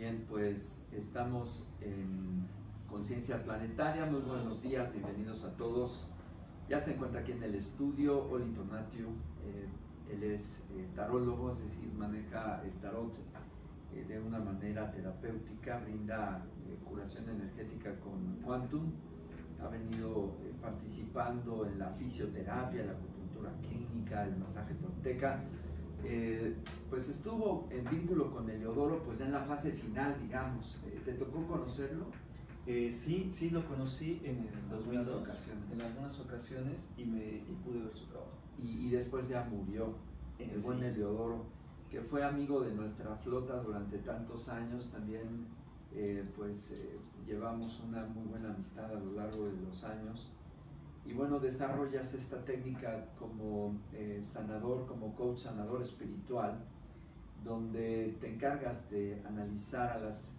Bien, pues estamos en Conciencia Planetaria. Muy buenos días, bienvenidos a todos. Ya se encuentra aquí en el estudio Oli Tonatiuh. Él es tarólogo, es decir, maneja el tarot de una manera terapéutica, brinda curación energética con Quantum. Ha venido participando en la fisioterapia, la acupuntura clínica, el masaje tolteca. Pues estuvo en vínculo con Heliodoro pues ya en la fase final, digamos. ¿Te tocó conocerlo? Sí, lo conocí en el 2002, ocasiones. en algunas ocasiones y pude ver su trabajo. Y después ya murió el buen Heliodoro, que fue amigo de nuestra flota durante tantos años. También llevamos una muy buena amistad a lo largo de los años. Y bueno, desarrollas esta técnica como sanador, como coach sanador espiritual, donde te encargas de analizar a las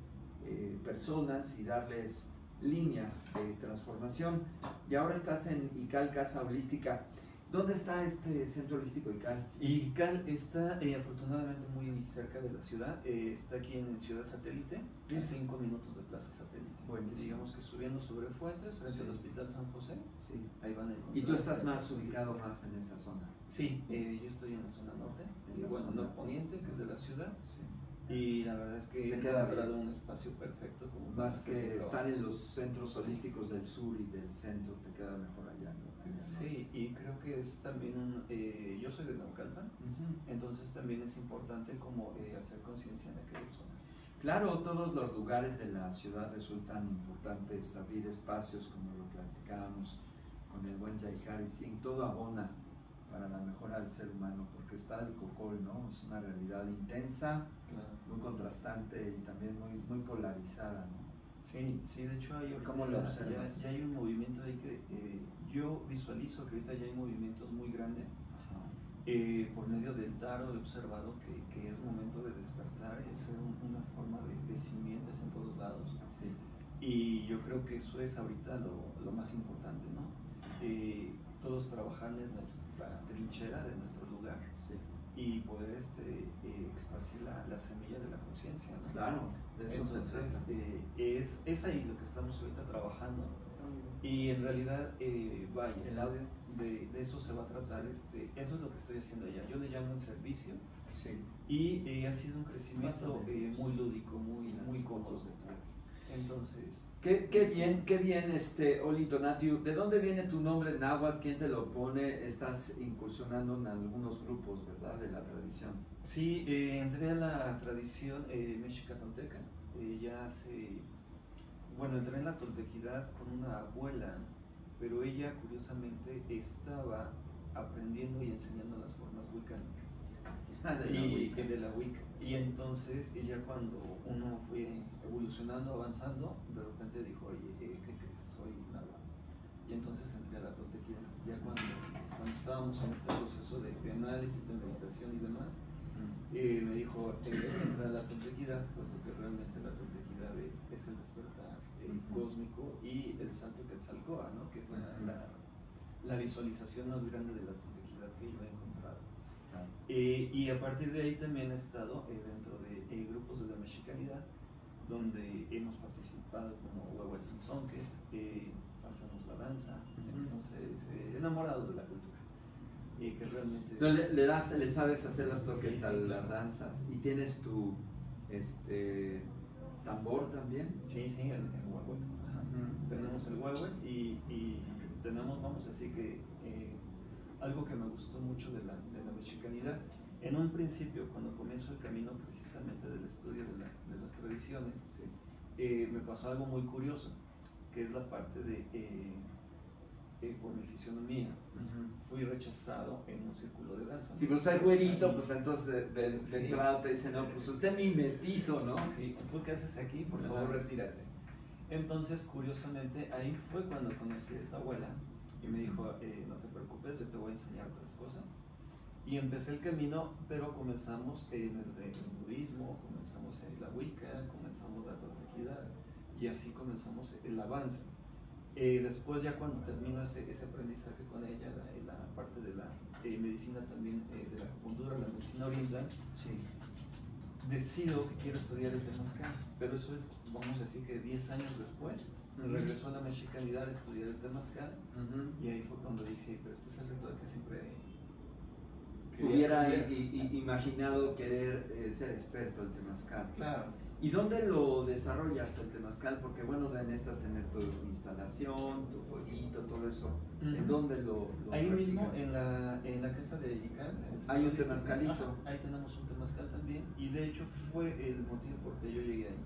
personas y darles líneas de transformación. Y ahora estás en ICAL Casa Holística. ¿Dónde está este centro holístico ICAL? ICAL está afortunadamente muy cerca de la ciudad. Está aquí en Ciudad Satélite, a 5 minutos de Plaza Satélite. Buenísimo. Digamos que subiendo sobre Fuentes, frente al Hospital San José. Sí. Ahí van a encontrar. ¿Y tú estás más ubicado más en esa zona? Sí, yo estoy en la zona norte, norponiente, que es de la ciudad. Sí. Y la verdad es que he encontrado un espacio perfecto. Como más que estar en los centros holísticos del sur y del centro, te queda mejor allá, ¿no? Sí, y creo que es también yo soy de Naucalpan, entonces también es importante como hacer conciencia en aquella zona. Claro, todos los lugares de la ciudad resultan importantes, abrir espacios como lo platicábamos con el buen Jaihari Singh, todo abona para la mejora del ser humano, porque está el cocol, ¿no? Es una realidad intensa, claro, muy contrastante y también muy polarizada, ¿no? Sí, de hecho ¿Cómo lo observas? Ya hay un movimiento ahí que yo visualizo que ahorita ya hay movimientos muy grandes. Por medio del tarot he observado que es momento de despertar y hacer una forma de simientes en todos lados. Sí. Y yo creo que eso es ahorita lo más importante, ¿no? Sí. Todos trabajar en nuestra trinchera de nuestro lugar. Sí. Y poder esparcir la semilla de la conciencia, ¿no? Claro, de eso entonces se trata. Es ahí lo que estamos ahorita trabajando. Y en realidad, vaya, el audio de eso se va a tratar, eso es lo que estoy haciendo allá. Yo le llamo el servicio. Sí. Y ha sido un crecimiento muy lúdico, muy cómodo. Entonces, qué bien, Oli Tonatiuh. ¿De dónde viene tu nombre náhuatl? ¿Quién te lo pone? Estás incursionando en algunos grupos, ¿verdad?, de la tradición. Sí, entré a la tradición mexica tolteca. Entré en la toltequidad con una abuela, pero ella curiosamente estaba aprendiendo y enseñando las formas wiccanas. De la Wicca. Y entonces ella, cuando uno fue evolucionando, avanzando, de repente dijo, oye, ¿qué crees? Soy náhuatl. Y entonces entré a la toltequidad. Ya cuando estábamos en este proceso de análisis, de meditación y demás, me dijo, entra a la toltequidad, puesto que realmente la toltequidad es el despertar cósmico y el salto Quetzalcóatl, ¿no? Que fue la visualización más grande de la toltequidad que yo he encontrado. Y a partir de ahí también he estado dentro de grupos de la mexicanidad, donde hemos participado como Huehuetzonzonques, pasamos la danza, entonces enamorados de la cultura. Que realmente entonces le sabes hacer los toques a claro, las danzas. ¿Y tienes tu tambor también? Sí, el huehuet. Tenemos el huehuet y tenemos, vamos a decir que algo que me gustó mucho de la mexicanidad. En un principio, cuando comienzo el camino precisamente del estudio de las tradiciones, me pasó algo muy curioso, que es la parte de por mi fisionomía, fui rechazado en un círculo de danza. Sí, pues hay güerito, pues entonces de entrada te dicen, no, pues usted ni mestizo, ¿no? Sí, ¿tú qué haces aquí? Por favor, retírate. Entonces, curiosamente, ahí fue cuando conocí a esta abuela y me dijo, no te preocupes, yo te voy a enseñar otras cosas. Y empecé el camino, pero comenzamos desde el budismo, comenzamos en la Wicca, comenzamos la toltequidad y así comenzamos el avance. Después, ya cuando termino ese aprendizaje con ella, la parte de la medicina también, de la acupuntura, la medicina oriental, decido que quiero estudiar el temazcal, pero eso es, vamos a decir que 10 años después, regresó a la mexicanidad a estudiar el temazcal, y ahí fue cuando dije, pero este es el reto de que siempre hubiera imaginado querer ser experto en temazcal. Claro. ¿Y dónde lo desarrollas el temazcal? Porque bueno, necesitas tener tu instalación, tu fueguito, todo eso. ¿En dónde lo ahí practican? mismo, en la casa de Ical. Hay un temazcalito. Ahí tenemos un temazcal también, y de hecho fue el motivo por que yo llegué ahí.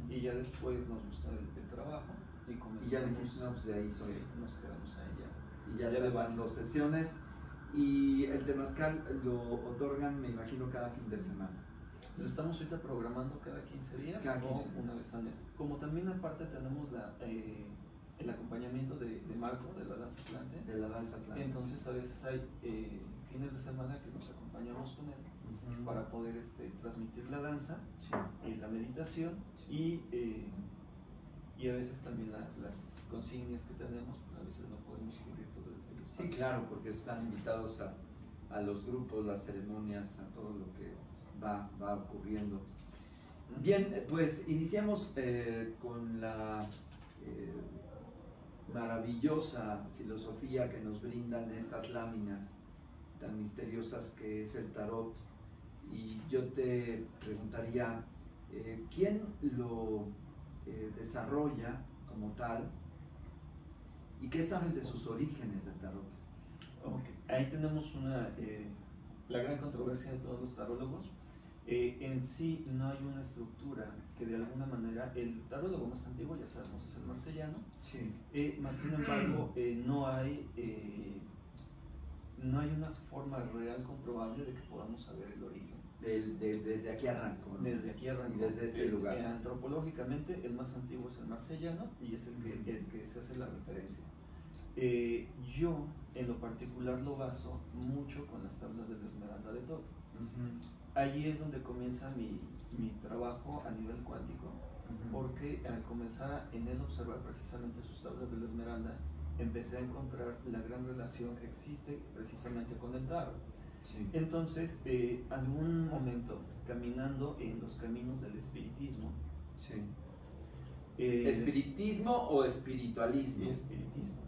Y ya después nos gustó el trabajo y comenzamos. Y ya dijiste, no, pues de ahí soy. Sí, nos quedamos ahí ya. Y ya estás dando sesiones. Y el temazcal lo otorgan, me imagino, cada fin de semana. Lo estamos ahorita programando cada 15 días o una vez al mes. Como también aparte tenemos el acompañamiento de Marco, de la danza Atlante. De la danza Atlante. Entonces a veces hay fines de semana que nos acompañamos con él para poder transmitir la danza, y la meditación, y a veces también las consignas que tenemos, a veces no podemos cubrir todo el espacio. Sí, claro, porque están invitados a los grupos, las ceremonias, a todo lo que va ocurriendo. Bien, pues iniciamos con la maravillosa filosofía que nos brindan estas láminas tan misteriosas que es el tarot, y yo te preguntaría, ¿quién lo desarrolla como tal y qué sabes de sus orígenes del tarot? Okay. Ahí tenemos la gran controversia de todos los tarólogos. En sí no hay una estructura que de alguna manera, el tarólogo más antiguo, ya sabemos, es el marsellano. Sí. Más sin embargo, no hay una forma real comprobable de que podamos saber el origen. Desde aquí arrancó, ¿no? Desde aquí arrancó. Y desde este lugar. Antropológicamente, el más antiguo es el marsellano, y es el que se hace la referencia. Yo, en lo particular, lo baso mucho con las tablas de la Esmeralda de Thoth. Allí es donde comienza mi trabajo a nivel cuántico, porque al comenzar en él observar precisamente sus tablas de la Esmeralda, empecé a encontrar la gran relación que existe precisamente con el tarot. Sí. Entonces, algún momento, caminando en los caminos del espiritismo. Sí. ¿Espiritismo o espiritualismo? Espiritismo.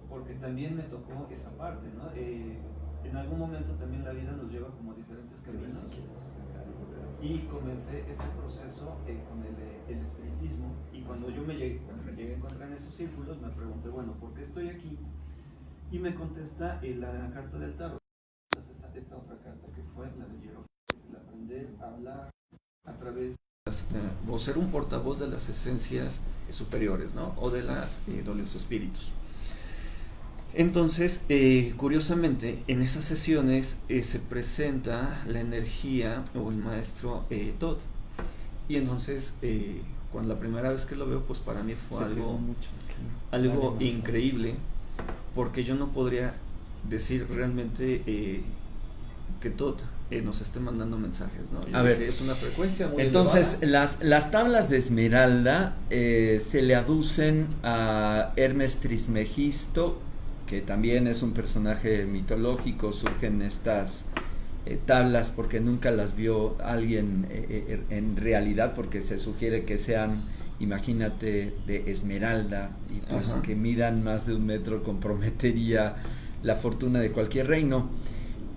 Porque también me tocó esa parte, ¿no? En algún momento también la vida nos lleva como a diferentes caminos, y comencé este proceso con el espiritismo, y cuando yo me llegué a encontrar en esos círculos, me pregunté, bueno, ¿por qué estoy aquí? Y me contesta la carta del tarot, esta otra carta que fue la de Hierophante, el aprender a hablar a través o ser un portavoz de las esencias superiores, ¿no? O de los espíritus. Entonces, curiosamente, en esas sesiones se presenta la energía o el maestro Thoth. Y entonces, cuando la primera vez que lo veo, pues para mí fue algo increíble, porque yo no podría decir realmente que Thoth nos esté mandando mensajes, ¿no? A ver, es una frecuencia muy entonces elevada. las tablas de Esmeralda se le aducen a Hermes Trismegisto, que también es un personaje mitológico. Surgen estas tablas porque nunca las vio alguien en realidad, porque se sugiere que sean, imagínate, de esmeralda, y pues que midan más de 1 metro comprometería la fortuna de cualquier reino.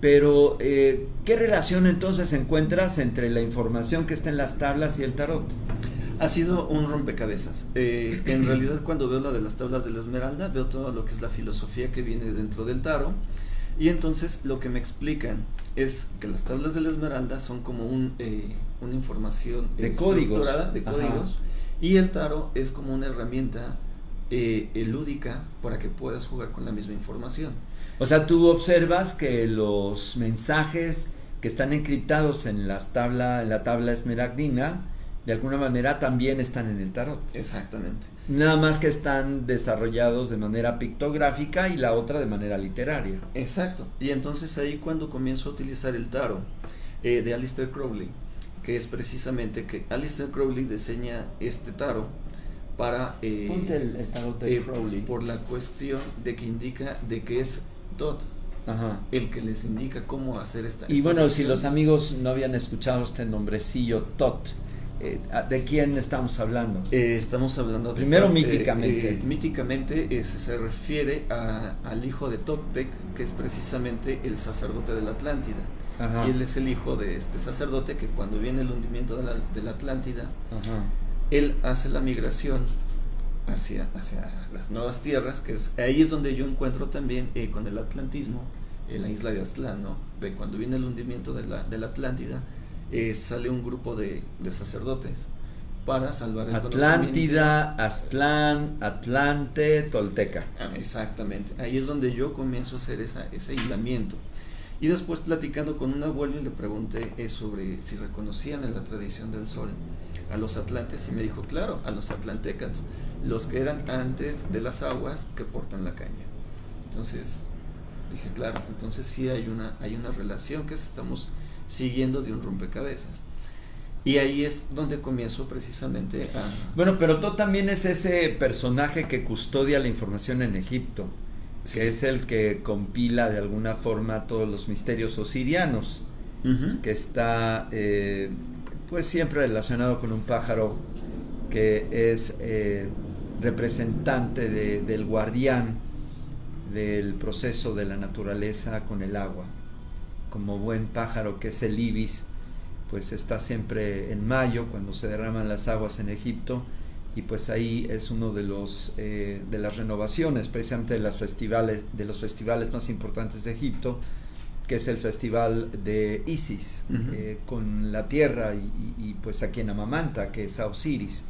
Pero, ¿qué relación entonces encuentras entre la información que está en las tablas y el tarot? Ha sido un rompecabezas. En realidad, cuando veo la de las tablas de la Esmeralda, veo todo lo que es la filosofía que viene dentro del tarot, y entonces lo que me explican es que las tablas de la Esmeralda son como una información de códigos, de códigos, y el tarot es como una herramienta lúdica para que puedas jugar con la misma información. O sea, tú observas que los mensajes que están encriptados en la tabla esmeraldina, de alguna manera también están en el tarot. Exactamente. Nada más que están desarrollados de manera pictográfica y la otra de manera literaria. Exacto. Y entonces ahí cuando comienzo a utilizar el tarot de Aleister Crowley, que es precisamente que Aleister Crowley diseña este tarot para Ponte el tarot de Crowley. por la cuestión de que indica de que es Thoth Ajá. el que les indica cómo hacer esta Y bueno, misión. si los amigos no habían escuchado este nombrecillo, Tot, ¿de quién estamos hablando? Estamos hablando de Primero Tot. míticamente. Míticamente se refiere al hijo de Toctec, que es precisamente el sacerdote de la Atlántida. Ajá. Y él es el hijo de este sacerdote que cuando viene el hundimiento de la Atlántida, Ajá. él hace la migración hacia las nuevas tierras, ahí es donde yo encuentro también con el atlantismo, la isla de Aztlán, ¿no? De cuando viene el hundimiento de la Atlántida, sale un grupo de sacerdotes para salvar el Atlántida, Aztlán, Atlante, Tolteca. Exactamente, ahí es donde yo comienzo a hacer ese hilamiento. Y después platicando con un abuelo y le pregunté sobre si reconocían en la tradición del sol a los atlantes, y me dijo, claro, a los atlantecas, los que eran antes de las aguas que portan la caña. Entonces dije, claro, entonces sí hay una relación que estamos siguiendo de un rompecabezas. Y ahí es donde comienzo precisamente a... Bueno, pero Tot también es ese personaje que custodia la información en Egipto, Sí. que es el que compila de alguna forma todos los misterios osirianos, que está pues siempre relacionado con un pájaro que es representante del guardián del proceso de la naturaleza con el agua. Como buen pájaro que es el ibis, pues está siempre en mayo cuando se derraman las aguas en Egipto, y pues ahí es uno de las renovaciones precisamente de los festivales más importantes de Egipto, que es el festival de Isis, con la tierra y pues a quien amamanta, que es a Osiris.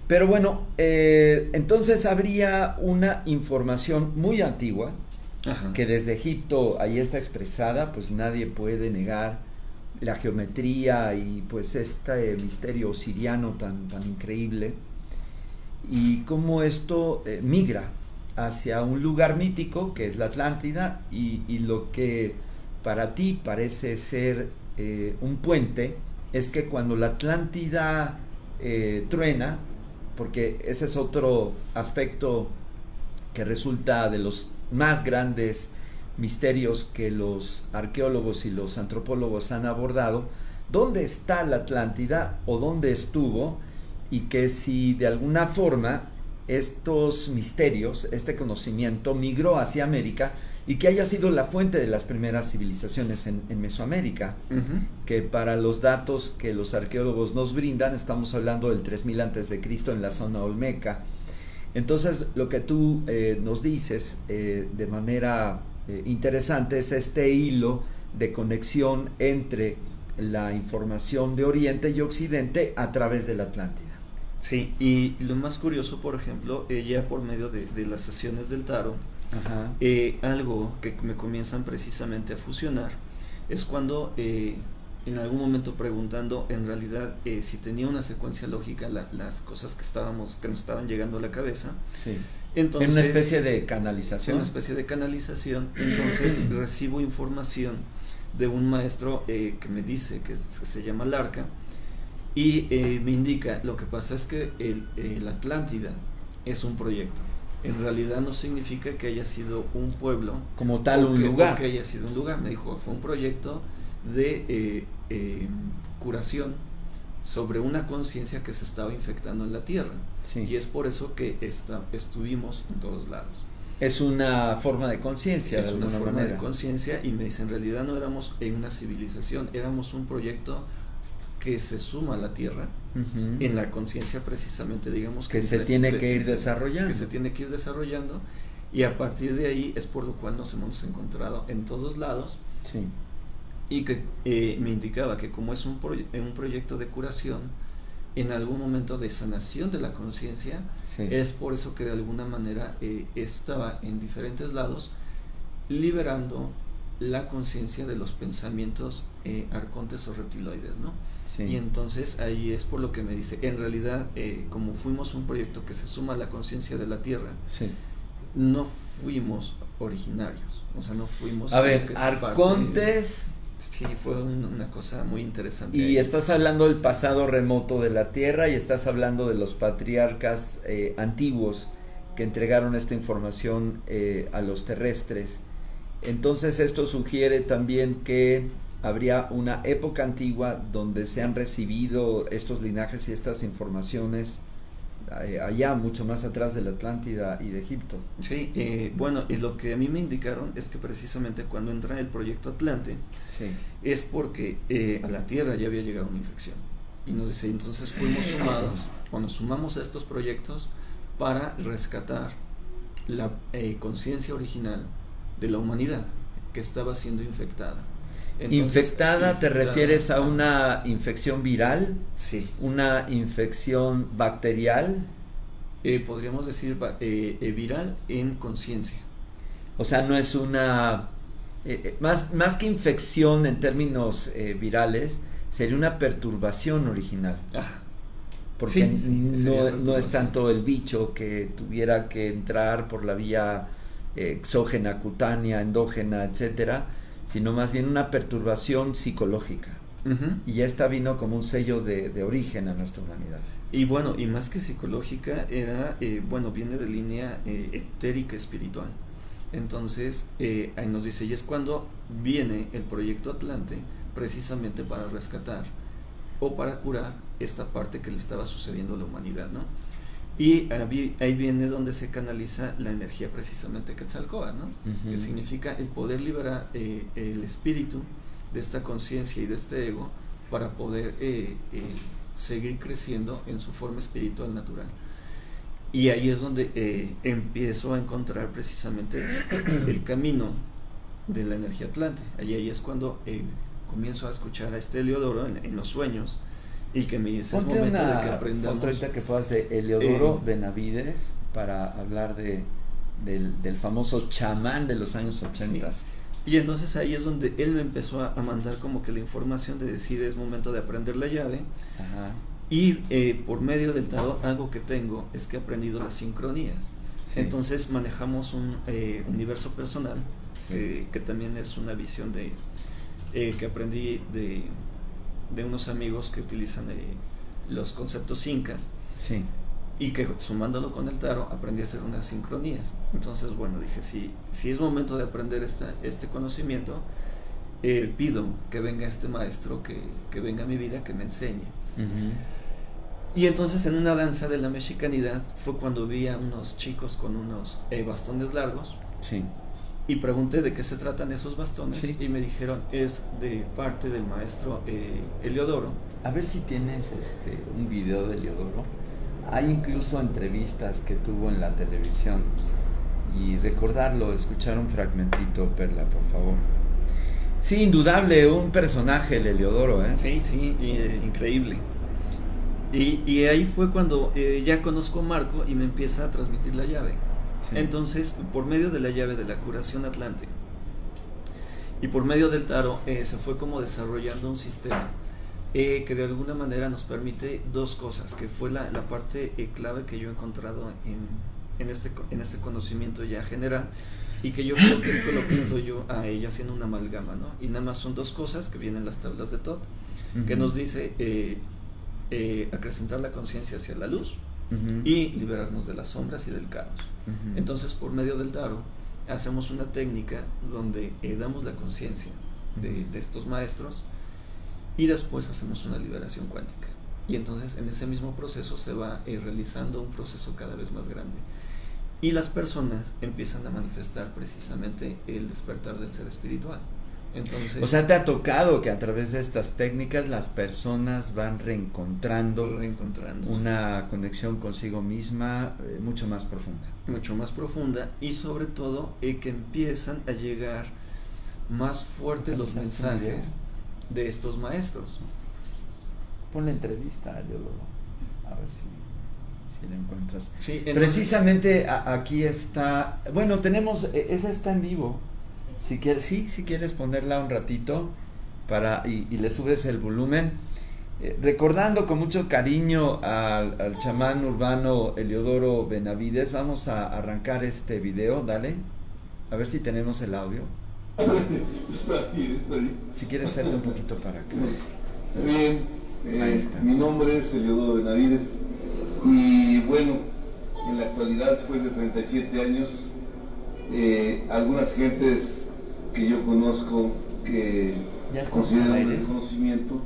Pero bueno, entonces habría una información muy antigua, Ajá. que desde Egipto ahí está expresada, pues nadie puede negar la geometría y pues este misterio osiriano tan increíble, y cómo esto migra hacia un lugar mítico que es la Atlántida, y lo que para ti parece ser un puente es que cuando la Atlántida truena, porque ese es otro aspecto que resulta de los más grandes misterios que los arqueólogos y los antropólogos han abordado, ¿dónde está la Atlántida o dónde estuvo? Y que si de alguna forma estos misterios, este conocimiento migró hacia América, y que haya sido la fuente de las primeras civilizaciones en Mesoamérica, que para los datos que los arqueólogos nos brindan estamos hablando del 3000 a.C. en la zona olmeca. Entonces lo que tú nos dices de manera interesante es este hilo de conexión entre la información de Oriente y Occidente a través de la Atlántida. Sí, y lo más curioso, por ejemplo, ya por medio de las sesiones del tarot, Ajá. Algo que me comienzan precisamente a fusionar es cuando en algún momento preguntando en realidad si tenía una secuencia lógica las cosas que nos estaban llegando a la cabeza. Sí. Entonces, En una especie de canalización. Entonces recibo información de un maestro que me dice que se llama Larca, y me indica, lo que pasa es que la Atlántida es un proyecto. En realidad no significa que haya sido un pueblo como tal, un lugar. O que haya sido un lugar. Me dijo, fue un proyecto de curación sobre una conciencia que se estaba infectando en la tierra. Sí. Y es por eso que estuvimos en todos lados. Es una forma de conciencia, de alguna Es una forma manera. de conciencia, y me dice, en realidad no éramos en una civilización, éramos un proyecto que se suma a la tierra, en la conciencia precisamente, digamos, que se tiene que ir desarrollando. Que se tiene que ir desarrollando, y a partir de ahí es por lo cual nos hemos encontrado en todos lados. Sí. Y que me indicaba que como es un proyecto de curación, en algún momento de sanación de la conciencia, Sí. es por eso que de alguna manera estaba en diferentes lados liberando la conciencia de los pensamientos arcontes o reptiloides, ¿no? Sí. Y entonces ahí es por lo que me dice, en realidad como fuimos un proyecto que se suma a la conciencia de la tierra, Sí. no fuimos originarios, o sea, no fuimos... A ver, arcontes... Sí, fue una cosa muy interesante. Y estás hablando del pasado remoto de la Tierra, y estás hablando de los patriarcas antiguos que entregaron esta información a los terrestres. Entonces esto sugiere también que habría una época antigua donde se han recibido estos linajes y estas informaciones allá, mucho más atrás de la Atlántida y de Egipto. Sí, bueno, y lo que a mí me indicaron es que precisamente cuando entra el proyecto Atlante, sí, es porque a la Tierra ya había llegado una infección. Y nos dice, entonces fuimos sumados, o nos sumamos a estos proyectos para rescatar la conciencia original de la humanidad que estaba siendo infectada. Entonces, infectada, ¿te refieres a una infección viral? Sí. ¿Una infección bacterial? Podríamos decir viral en conciencia. O sea, no es una... más que infección en términos virales, sería una perturbación original. Ajá. Porque sí, no es tanto el bicho que tuviera que entrar por la vía exógena, cutánea, endógena, etcétera, sino más bien una perturbación psicológica. Uh-huh. Y esta vino como un sello de origen a nuestra humanidad. Y bueno, y más que psicológica, era, viene de línea etérica espiritual. Entonces, ahí nos dice, y es cuando viene el proyecto Atlante, precisamente para rescatar o para curar esta parte que le estaba sucediendo a la humanidad, ¿no? Y ahí viene donde se canaliza la energía precisamente Quetzalcóatl, ¿no? Uh-huh. Que significa el poder liberar el espíritu de esta conciencia y de este ego para poder seguir creciendo en su forma espiritual natural. Y ahí es donde empiezo a encontrar precisamente el camino de la energía Atlante. Ahí es cuando comienzo a escuchar a este Heliodoro en los sueños y que me dice, es momento de que aprendamos. Ponte ahorita que puedas de Heliodoro Benavides para hablar del famoso chamán de los años 80. Sí. Y entonces ahí es donde él me empezó a mandar como que la información de decir es momento de aprender la llave. Ajá. Y por medio del tarot algo que tengo es que he aprendido las sincronías. Sí. Entonces manejamos un universo personal, sí, que también es una visión que aprendí de unos amigos que utilizan los conceptos incas. Sí. Y que sumándolo con el tarot aprendí a hacer unas sincronías. Entonces, bueno, dije, si es momento de aprender este conocimiento, pido que venga este maestro, que venga a mi vida, que me enseñe. Uh-huh. Y entonces en una danza de la mexicanidad fue cuando vi a unos chicos con unos bastones largos. Sí. Y pregunté de qué se tratan esos bastones. Sí. Y me dijeron, es de parte del maestro Heliodoro. A ver si tienes un video de Heliodoro. Hay incluso entrevistas que tuvo en la televisión. Y recordarlo, escuchar un fragmentito, Perla, por favor. Sí, indudable, un personaje el Heliodoro, ¿eh? Sí, increíble. Y ahí fue cuando ya conozco a Marco y me empieza a transmitir la llave. Sí. Entonces, por medio de la llave de la curación Atlante y por medio del tarot, se fue como desarrollando un sistema que de alguna manera nos permite dos cosas, que fue la parte clave que yo he encontrado en este conocimiento ya general, y que yo creo que es con lo que estoy yo haciendo una amalgama, ¿no? Y nada más son dos cosas que vienen en las tablas de Thoth, uh-huh, que nos dice acrecentar la conciencia hacia la luz, uh-huh, y liberarnos de las sombras y del caos. Uh-huh. Entonces, por medio del tarot hacemos una técnica donde damos la conciencia de estos maestros y después hacemos una liberación cuántica. Y entonces en ese mismo proceso se va realizando un proceso cada vez más grande. Y las personas empiezan a manifestar precisamente el despertar del ser espiritual. Entonces, o sea, te ha tocado que a través de estas técnicas las personas van reencontrando una conexión consigo misma mucho más profunda. Mucho más profunda, y sobre todo que empiezan a llegar más fuertes los mensajes de estos maestros. Pon la entrevista a Heliodoro, a ver si la encuentras. Sí, entonces, precisamente aquí está, bueno, tenemos, esa está en vivo. Si quieres ponerla un ratito y le subes el volumen, recordando con mucho cariño al chamán urbano Heliodoro Benavides. Vamos a arrancar este video, dale, a ver si tenemos el audio. Está bien. Si quieres hacerte un poquito para acá. Bien, mi nombre es Heliodoro Benavides y bueno, en la actualidad, después de 37 años, algunas gentes que yo conozco que consideran un desconocimiento.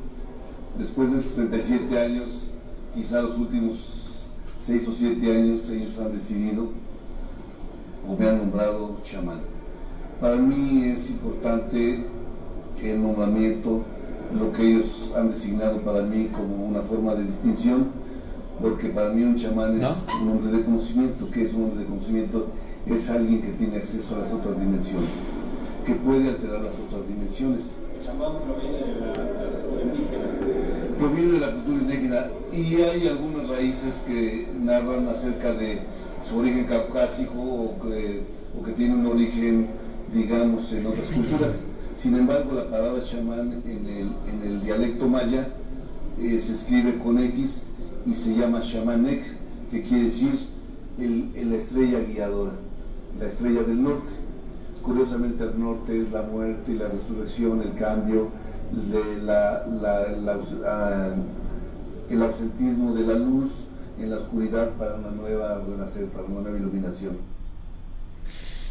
Después de sus 37 años, quizá los últimos 6 o 7 años, ellos han decidido o me han nombrado chamán. Para mí es importante el nombramiento, lo que ellos han designado para mí como una forma de distinción, porque para mí un chamán es un hombre de conocimiento. ¿Qué es un hombre de conocimiento? Es alguien que tiene acceso a las otras dimensiones, que puede alterar las otras dimensiones. El chamán proviene de la cultura indígena. Proviene de la cultura indígena, y hay algunas raíces que narran acerca de su origen caucásico o que tiene un origen, digamos, en otras culturas. Sin embargo, la palabra chamán en el dialecto maya se escribe con X y se llama Xamanek, que quiere decir la estrella guiadora, la estrella del norte. Curiosamente, el norte es la muerte y la resurrección, el cambio, el ausentismo de la luz en la oscuridad para una nueva renacer, para una nueva iluminación.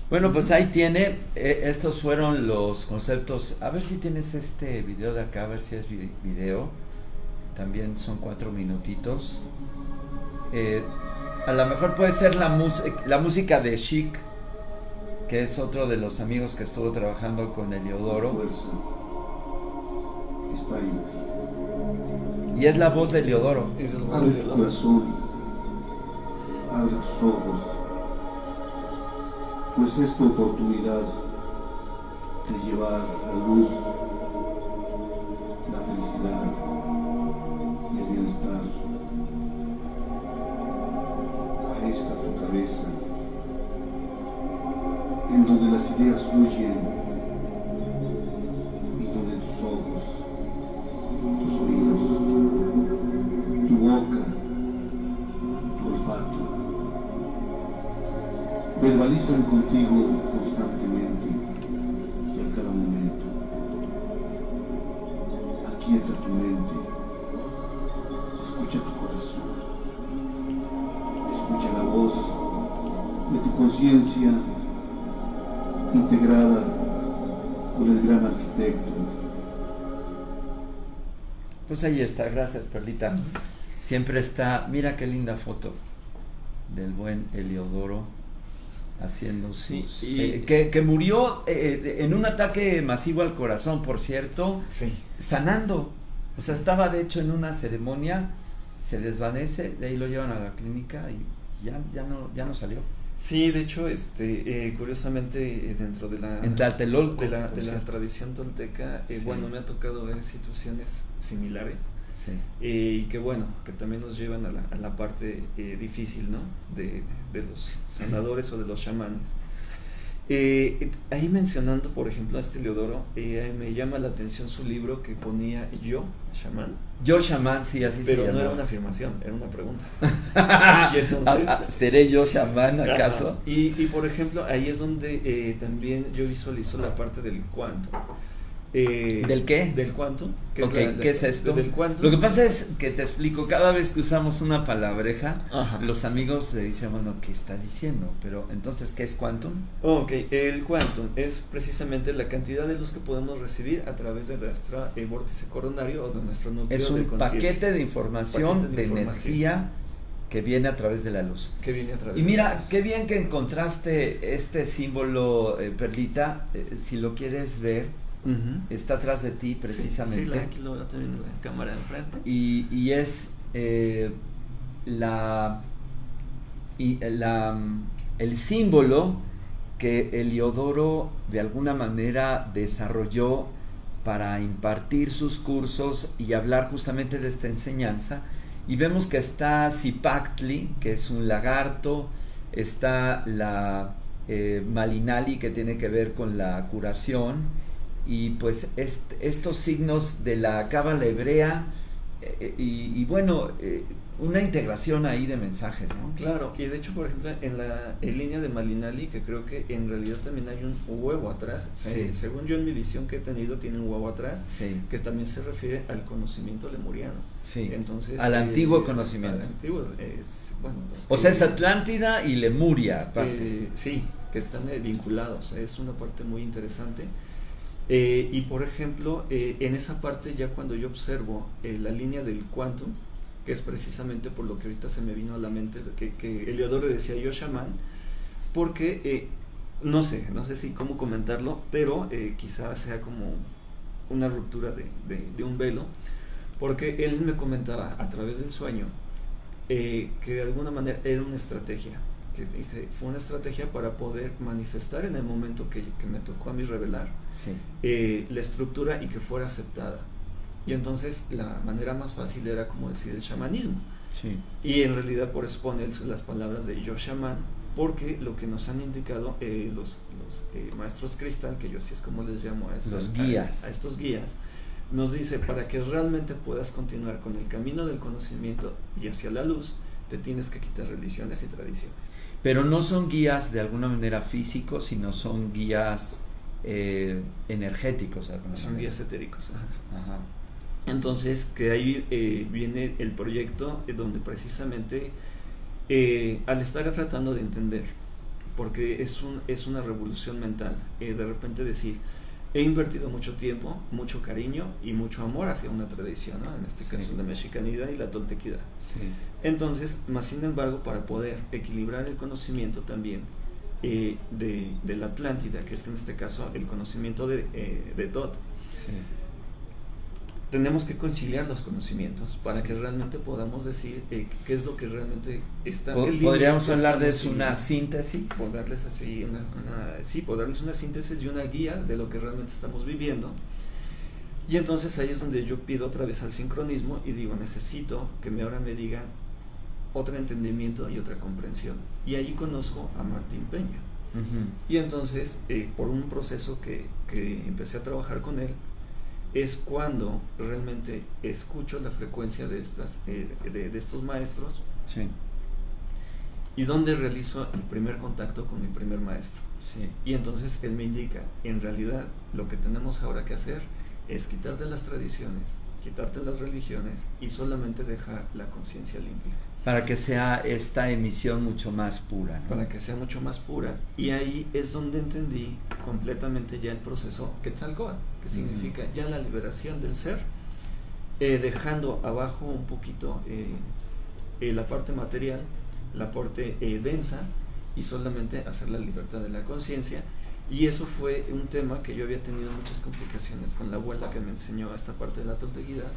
Bueno, pues ahí tiene, estos fueron los conceptos. A ver si tienes este video de acá, a ver si es video. También son 4 minutitos. A lo mejor puede ser la música de Chic, que es otro de los amigos que estuvo trabajando con Heliodoro. Fuerza está ahí. Y es la voz de Heliodoro. Abre tu corazón, abre tus ojos, pues es tu oportunidad de llevar la luz, la felicidad y el bienestar a esta tu cabeza, en donde las ideas fluyen y donde tus ojos, tus oídos, tu boca, tu olfato verbalizan contigo constantemente y a cada momento. Aquieta tu mente, escucha tu corazón, escucha la voz de tu conciencia integrada con el gran arquitecto. Pues ahí está, gracias Perlita. Siempre está, mira qué linda foto del buen Heliodoro haciendo sus... que murió en un ataque masivo al corazón, por cierto, sanando. O sea, estaba de hecho en una ceremonia, se desvanece, de ahí lo llevan a la clínica y ya no salió. Sí, de hecho, curiosamente, dentro de la... En Tlatelolco, de la tradición tolteca, bueno, me ha tocado ver situaciones similares. Sí. Y que bueno, que también nos llevan a la parte difícil, ¿no? De los sanadores o de los chamanes. Ahí mencionando, por ejemplo, a Heliodoro, me llama la atención su libro que ponía Yo, Chamán. Yo chamán, sí, así se llama. Pero no era una afirmación, era una pregunta. Y entonces, ¿seré yo chamán acaso? Y por ejemplo, ahí es donde también yo visualizo la parte del cuanto. ¿Del qué? Del cuanto. ¿Qué es esto? Del cuanto. Lo que pasa es que te explico, cada vez que usamos una palabreja, Ajá. los amigos dicen, bueno, ¿qué está diciendo? Pero entonces, ¿qué es quantum? Ok, el quantum es precisamente la cantidad de luz que podemos recibir a través de nuestro vórtice coronario o de nuestro núcleo es de un conciencia. paquete de información, de energía que viene a través de la luz. Que viene a través y mira, de la luz. qué bien que encontraste este símbolo, Perlita, si lo quieres ver. Uh-huh. Está atrás de ti precisamente. Sí, aquí lo veo también en la cámara de enfrente. Y es el símbolo que Heliodoro de alguna manera desarrolló para impartir sus cursos y hablar justamente de esta enseñanza. Y vemos que está Zipactli, que es un lagarto, está la Malinali, que tiene que ver con la curación, y pues estos signos de la cábala hebrea y bueno, una integración ahí de mensajes, ¿no? Claro, y de hecho, por ejemplo, en línea de Malinali, que creo que en realidad también hay un huevo atrás, sí. Según yo en mi visión que he tenido, tiene un huevo atrás, sí. Que también se refiere al conocimiento lemuriano. Sí. Entonces, al antiguo conocimiento. Al antiguo, bueno, o sea, es Atlántida y Lemuria, aparte. Sí, que están vinculados, es una parte muy interesante. Y por ejemplo, en esa parte ya cuando yo observo la línea del quantum, que es precisamente por lo que ahorita se me vino a la mente, que Eliodoro decía yo chamán, porque no sé si cómo comentarlo, pero quizás sea como una ruptura de un velo, porque él me comentaba a través del sueño que de alguna manera era una estrategia, que fue una estrategia para poder manifestar en el momento que me tocó a mí revelar la estructura y que fuera aceptada. Y entonces la manera más fácil era como decir el chamanismo. Y en realidad por eso pone las palabras de yo chamán, porque lo que nos han indicado los maestros cristal, que yo así es como les llamo a estos guías, nos dice, para que realmente puedas continuar con el camino del conocimiento y hacia la luz, te tienes que quitar religiones y tradiciones. Pero no son guías de alguna manera físicos, sino son guías energéticos. Son guías etéricos. Ajá. Entonces, que ahí viene el proyecto donde precisamente al estar tratando de entender, porque es una revolución mental, de repente decir, he invertido mucho tiempo, mucho cariño y mucho amor hacia una tradición, ¿no? En este caso la mexicanidad y la toltequidad. Entonces, más sin embargo, para poder equilibrar el conocimiento también de la Atlántida, que es en este caso el conocimiento de Thoth, tenemos que conciliar los conocimientos para que realmente podamos decir qué es lo que realmente está en línea. ¿Podríamos hablar de una síntesis? Por darles así por darles una síntesis y una guía de lo que realmente estamos viviendo. Y entonces ahí es donde yo pido otra vez al sincronismo y digo, necesito que ahora me digan otro entendimiento y otra comprensión. Y ahí conozco a Martín Peña. Y entonces, por un proceso que empecé a trabajar con él, es cuando realmente escucho la frecuencia de estos maestros y donde realizo el primer contacto con mi primer maestro. Y entonces él me indica, en realidad lo que tenemos ahora que hacer es quitarte las tradiciones, quitarte las religiones y solamente dejar la conciencia limpia. Para que sea esta emisión mucho más pura, ¿no? Para que sea mucho más pura. Y ahí es donde entendí completamente ya el proceso Quetzalcóatl, que significa ya la liberación del ser, dejando abajo un poquito la parte material, la parte densa, y solamente hacer la libertad de la conciencia. Y eso fue un tema que yo había tenido muchas complicaciones con la abuela que me enseñó esta parte de la toltequidad,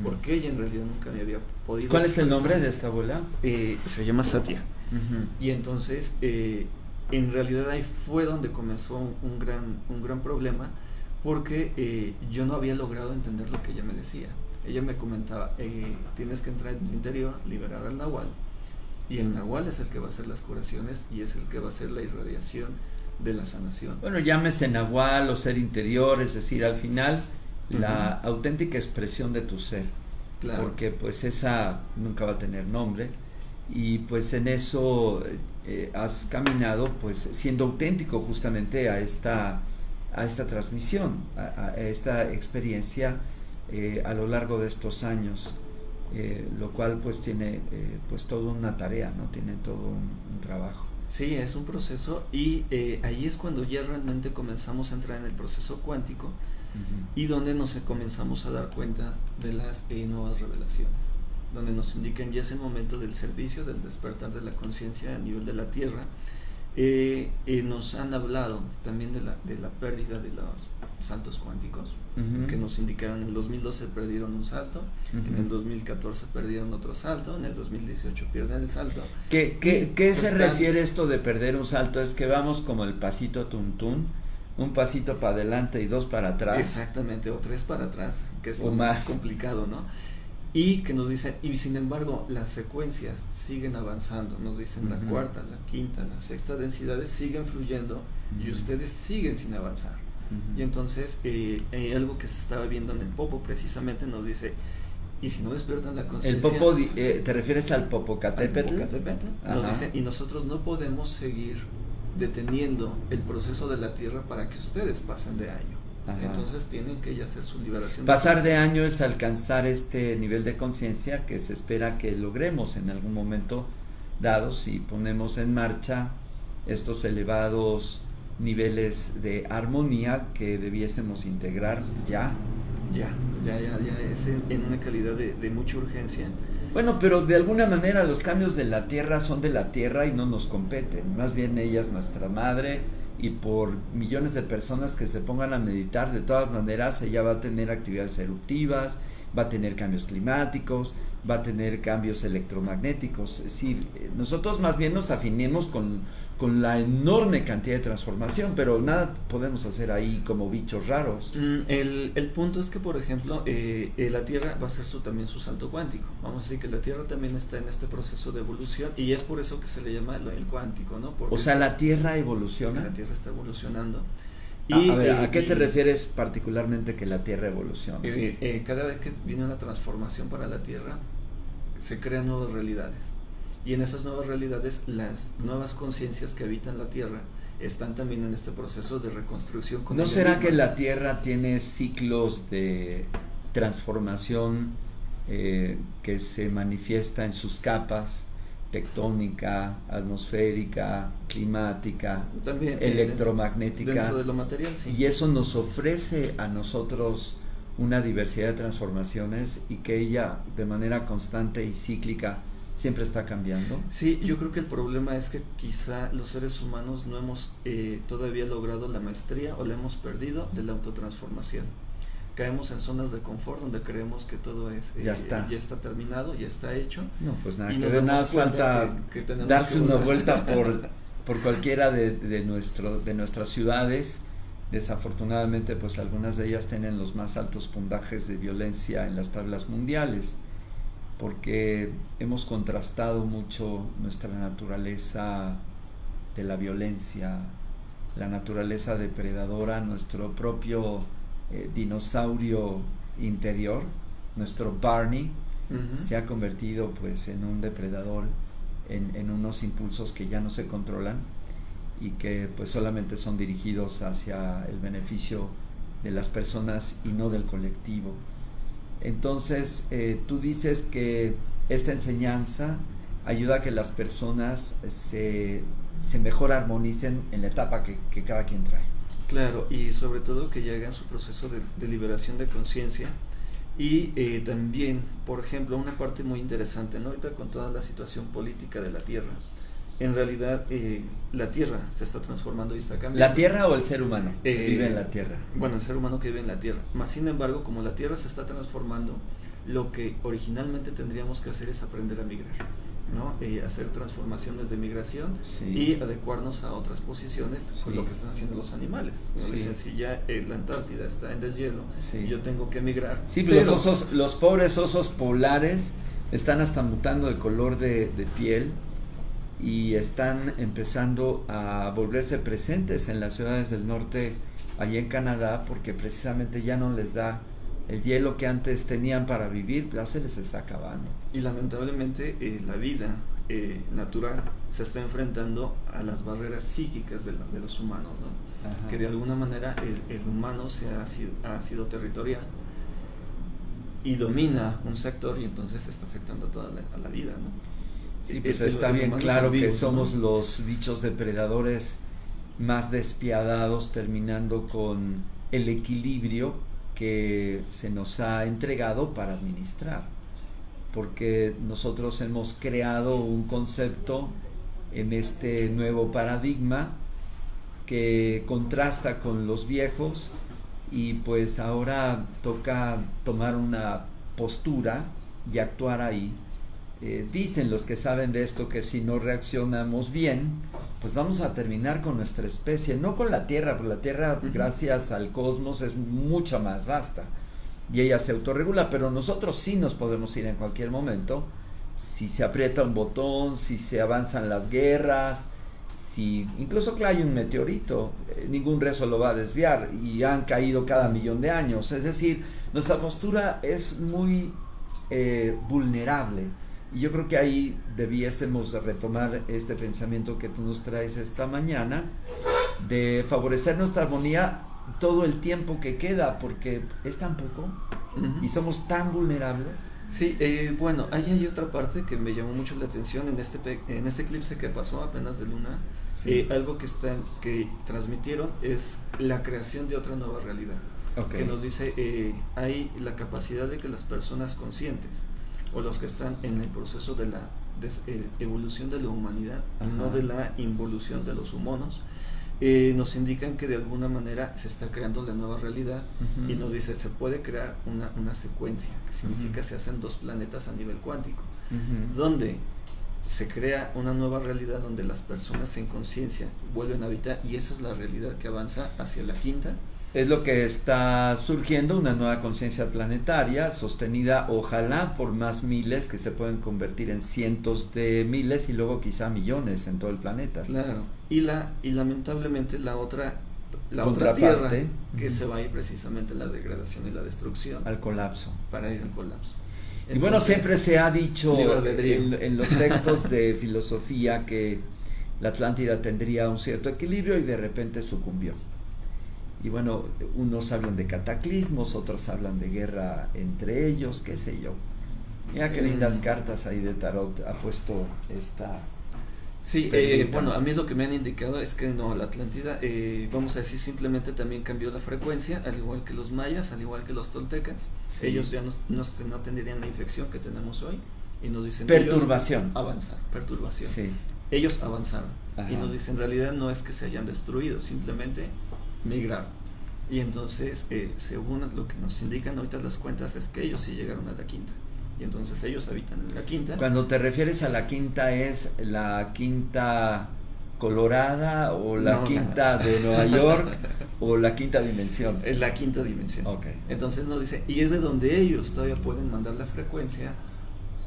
porque ella en realidad nunca me había podido... ¿Cuál es el nombre de esta abuela? Se llama Satya. Y entonces, en realidad ahí fue donde comenzó un gran problema, porque yo no había logrado entender lo que ella me decía. Ella me comentaba, tienes que entrar en tu interior, liberar al Nahual, y el Nahual es el que va a hacer las curaciones y es el que va a hacer la irradiación de la sanación. Bueno, llámese Nahual o ser interior, es decir, al final la auténtica expresión de tu ser, porque pues esa nunca va a tener nombre, y pues en eso has caminado pues siendo auténtico justamente a esta transmisión, a esta experiencia a lo largo de estos años, lo cual pues tiene pues toda una tarea, ¿no? Tiene todo un trabajo. Sí, es un proceso, y ahí es cuando ya realmente comenzamos a entrar en el proceso cuántico, y donde nos comenzamos a dar cuenta de las nuevas revelaciones, donde nos indican ya es el momento del servicio, del despertar de la conciencia a nivel de la Tierra. Nos han hablado también de la pérdida de los saltos cuánticos, que nos indicaron en el 2012 perdieron un salto, en el 2014 perdieron otro salto, en el 2018 pierden el salto. ¿Qué se refiere esto de perder un salto? Es que vamos como el pasito tuntún, un pasito para adelante y dos para atrás. Exactamente, o tres para atrás, que es lo más complicado, ¿no? Y que nos dicen, y sin embargo las secuencias siguen avanzando, nos dicen la cuarta, la quinta, la sexta densidades siguen fluyendo, y ustedes siguen sin avanzar. Y entonces algo que se estaba viendo en el Popo precisamente nos dice, y si no despiertan la conciencia... El Popo, ¿te refieres al Popocatépetl? Nos dice, y nosotros no podemos seguir deteniendo el proceso de la Tierra para que ustedes pasen de año. Entonces tienen que ya hacer su liberación. Pasar de año es alcanzar este nivel de conciencia que se espera que logremos en algún momento dado si ponemos en marcha estos elevados niveles de armonía que debiésemos integrar ya. Es en una calidad de mucha urgencia. Bueno, pero de alguna manera los cambios de la Tierra son de la Tierra y no nos competen, más bien ella es nuestra madre, y por millones de personas que se pongan a meditar, de todas maneras ella va a tener actividades eruptivas, va a tener cambios climáticos, va a tener cambios electromagnéticos. Es decir, nosotros más bien nos afinemos con la enorme cantidad de transformación, pero nada podemos hacer ahí como bichos raros. El punto es que, por ejemplo, la Tierra va a hacer también su salto cuántico. Vamos a decir que la Tierra también está en este proceso de evolución, y es por eso que se le llama el cuántico, ¿no? Porque o sea, la Tierra evoluciona. La Tierra está evolucionando. Y, ¿a qué te refieres particularmente que la Tierra evoluciona? Cada vez que viene una transformación para la Tierra, se crean nuevas realidades. Y en esas nuevas realidades, las nuevas conciencias que habitan la Tierra están también en este proceso de reconstrucción. ¿No será que la Tierra tiene ciclos de transformación que se manifiesta en sus capas? Tectónica, atmosférica, climática, también, electromagnética, dentro de lo material, sí. Y eso nos ofrece a nosotros una diversidad de transformaciones, y que ella de manera constante y cíclica siempre está cambiando. Sí, yo creo que el problema es que quizá los seres humanos no hemos todavía logrado la maestría, o la hemos perdido, de la autotransformación. Caemos en zonas de confort donde creemos que todo es ya está terminado, ya está hecho. No, pues nada, que nada más falta que darse una vuelta por cualquiera de nuestras ciudades. Desafortunadamente, pues algunas de ellas tienen los más altos puntajes de violencia en las tablas mundiales, porque hemos contrastado mucho nuestra naturaleza de la violencia, la naturaleza depredadora, nuestro propio dinosaurio interior, nuestro Barney, se ha convertido pues en un depredador, en unos impulsos que ya no se controlan y que pues solamente son dirigidos hacia el beneficio de las personas y no del colectivo. Entonces tú dices que esta enseñanza ayuda a que las personas se mejor armonicen en la etapa que cada quien trae. Claro, y sobre todo que lleguen a su proceso de liberación de conciencia. Y también, por ejemplo, una parte muy interesante, ¿no? Ahorita con toda la situación política de la Tierra, en realidad la Tierra se está transformando y está cambiando. ¿La Tierra o el ser humano que vive en la Tierra? Bueno, el ser humano que vive en la Tierra. Más sin embargo, como la Tierra se está transformando, lo que originalmente tendríamos que hacer es aprender a migrar, ¿no? Hacer transformaciones de migración, sí, y adecuarnos a otras posiciones, sí, con lo que están haciendo los animales, ¿no? Sí. Dicen, si ya la Antártida está en deshielo, sí, yo tengo que migrar. Sí, pero los pobres osos polares están hasta mutando de color de piel y están empezando a volverse presentes en las ciudades del norte, allí en Canadá, porque precisamente ya no les da el hielo que antes tenían para vivir, ya se les está acabando. Y lamentablemente la vida natural se está enfrentando a las barreras psíquicas de los humanos, ¿no? Ajá. Que de alguna manera el humano ha sido territorial y domina un sector, y entonces está afectando a toda la vida, ¿no? Sí, pues está bien claro que somos, ¿no?, los bichos depredadores más despiadados, terminando con el equilibrio que se nos ha entregado para administrar, porque nosotros hemos creado un concepto en este nuevo paradigma que contrasta con los viejos, y pues ahora toca tomar una postura y actuar ahí. Dicen los que saben de esto que si no reaccionamos bien, pues vamos a terminar con nuestra especie, no con la Tierra, porque la Tierra, gracias al cosmos, es mucho más vasta y ella se autorregula, pero nosotros sí nos podemos ir en cualquier momento si se aprieta un botón, si se avanzan las guerras, si incluso que hay un meteorito, ningún rezo lo va a desviar, y han caído cada millón de años. Es decir, nuestra postura es muy vulnerable. Y yo creo que ahí debiésemos retomar este pensamiento que tú nos traes esta mañana, de favorecer nuestra armonía todo el tiempo que queda, porque es tan poco. y somos tan vulnerables. Sí, bueno, ahí hay otra parte que me llamó mucho la atención en este eclipse que pasó apenas de luna. Sí. Algo que transmitieron es la creación de otra nueva realidad. Okay. Que nos dice, hay la capacidad de que las personas conscientes o los que están en el proceso de la evolución de la humanidad, ajá, no de la involución de los humanos, nos indican que de alguna manera se está creando la nueva realidad, y nos dice, se puede crear una secuencia, que significa se hacen 2 planetas a nivel cuántico, donde se crea una nueva realidad donde las personas en conciencia vuelven a habitar, y esa es la realidad que avanza hacia la quinta. Es lo que está surgiendo, una nueva conciencia planetaria sostenida ojalá por más miles que se pueden convertir en cientos de miles y luego quizá millones en todo el planeta. Claro. Y lamentablemente la otra tierra que se va a ir precisamente en la degradación y la destrucción, al colapso, para ir al colapso. Entonces, y bueno, siempre se ha dicho en los textos de filosofía que la Atlántida tendría un cierto equilibrio y de repente sucumbió. Y bueno, unos hablan de cataclismos, otros hablan de guerra entre ellos, qué sé yo. Mira qué lindas cartas ahí de tarot ha puesto esta. Sí, bueno, a mí lo que me han indicado es que no, la Atlántida, vamos a decir, simplemente también cambió la frecuencia, al igual que los mayas, al igual que los toltecas. Sí. Ellos ya no tendrían la infección que tenemos hoy, y nos dicen perturbación. Perturbación. Sí. Ellos avanzaron. Ajá. Y nos dicen, en realidad no es que se hayan destruido, simplemente migraron. Y entonces, según lo que nos indican ahorita las cuentas, es que ellos sí llegaron a la quinta. Y entonces ellos habitan en la quinta. Cuando te refieres a la quinta, ¿es la quinta colorada o la quinta de Nueva York o la quinta dimensión? Es la quinta dimensión. Okay. Entonces nos dice, y es de donde ellos todavía pueden mandar la frecuencia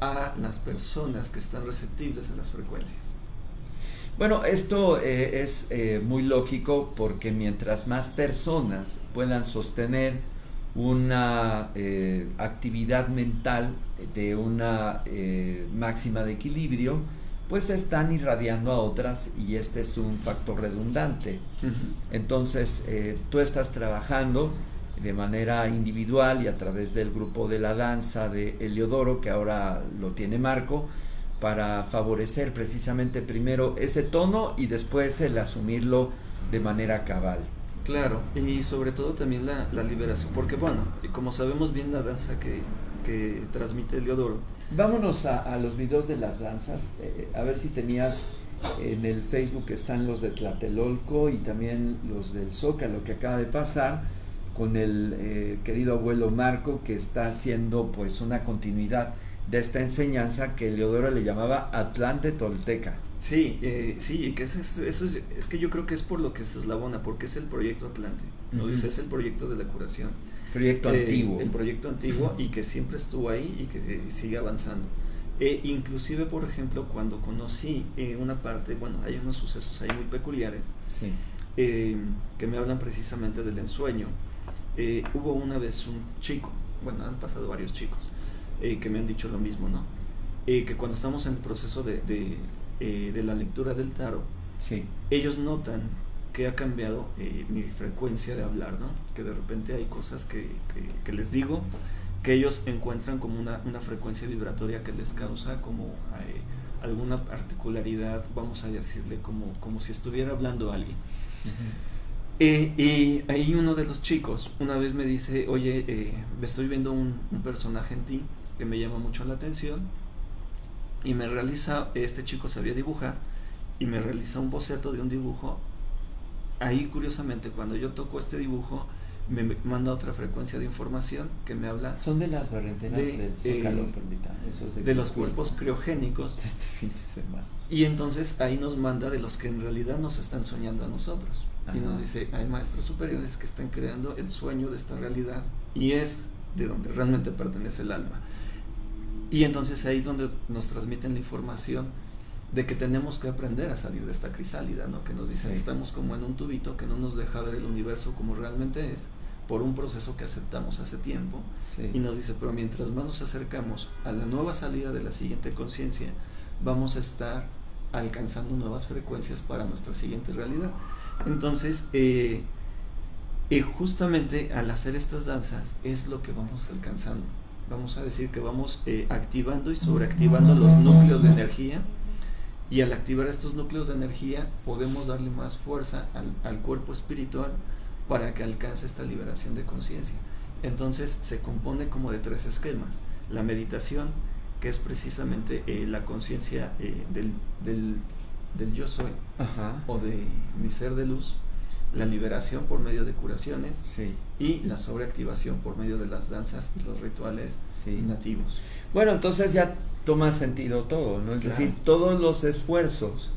a las personas que están receptibles a las frecuencias. Bueno, esto es muy lógico porque mientras más personas puedan sostener una actividad mental de una máxima de equilibrio, pues están irradiando a otras y este es un factor redundante. Entonces, tú estás trabajando de manera individual y a través del grupo de la danza de Heliodoro, que ahora lo tiene Marco, para favorecer precisamente primero ese tono y después el asumirlo de manera cabal. Claro, y sobre todo también la liberación, porque bueno, como sabemos bien la danza que transmite Heliodoro. Vámonos a los videos de las danzas, a ver si tenías en el Facebook, están los de Tlatelolco y también los del Zócalo que acaba de pasar con el querido abuelo Marco, que está haciendo pues una continuidad de esta enseñanza que Heliodoro le llamaba Atlante Tolteca. Sí, sí, que eso es que yo creo que es por lo que se eslabona, porque es el proyecto Atlante, ¿no? Dice, es el proyecto de la curación. Proyecto antiguo. El proyecto antiguo y que siempre estuvo ahí y que sigue avanzando. Inclusive, por ejemplo, cuando conocí una parte, bueno, hay unos sucesos ahí muy peculiares, sí, que me hablan precisamente del ensueño. Hubo una vez un chico, bueno, han pasado varios chicos, que me han dicho lo mismo, ¿no? Que cuando estamos en el proceso de la lectura del tarot, sí, ellos notan que ha cambiado mi frecuencia de hablar, ¿no? Que de repente hay cosas que les digo, que ellos encuentran como una frecuencia vibratoria que les causa como alguna particularidad, vamos a decirle, como si estuviera hablando alguien. Y ahí uno de los chicos una vez me dice, oye, estoy viendo un personaje en ti que me llama mucho la atención, y me realiza, este chico sabía dibujar, y me realiza un boceto de un dibujo. Ahí curiosamente cuando yo toco este dibujo me manda otra frecuencia de información que me habla. Son de las barrenteras del Zócalo, Perlita, esos de los cuerpos criogénicos de este fin de semana. Y entonces ahí nos manda de los que en realidad nos están soñando a nosotros. Ajá. Y nos dice, hay maestros superiores que están creando el sueño de esta realidad, y es de donde realmente pertenece el alma. Y entonces ahí es donde nos transmiten la información de que tenemos que aprender a salir de esta crisálida, ¿no? Que nos dicen, sí, estamos como en un tubito que no nos deja ver el universo como realmente es, por un proceso que aceptamos hace tiempo. Sí. Y nos dice, pero mientras más nos acercamos a la nueva salida de la siguiente conciencia, vamos a estar alcanzando nuevas frecuencias para nuestra siguiente realidad. Entonces, Justamente al hacer estas danzas es lo que vamos alcanzando. Vamos a decir que vamos activando y sobreactivando los núcleos de energía, y al activar estos núcleos de energía podemos darle más fuerza al cuerpo espiritual para que alcance esta liberación de conciencia. Entonces se compone como de 3 esquemas: la meditación, que es precisamente la conciencia del yo soy, o de mi ser de luz; la liberación por medio de curaciones, sí, y la sobreactivación por medio de las danzas y los rituales, sí, nativos. Bueno, entonces ya toma sentido todo, ¿no? Es decir, todos los esfuerzos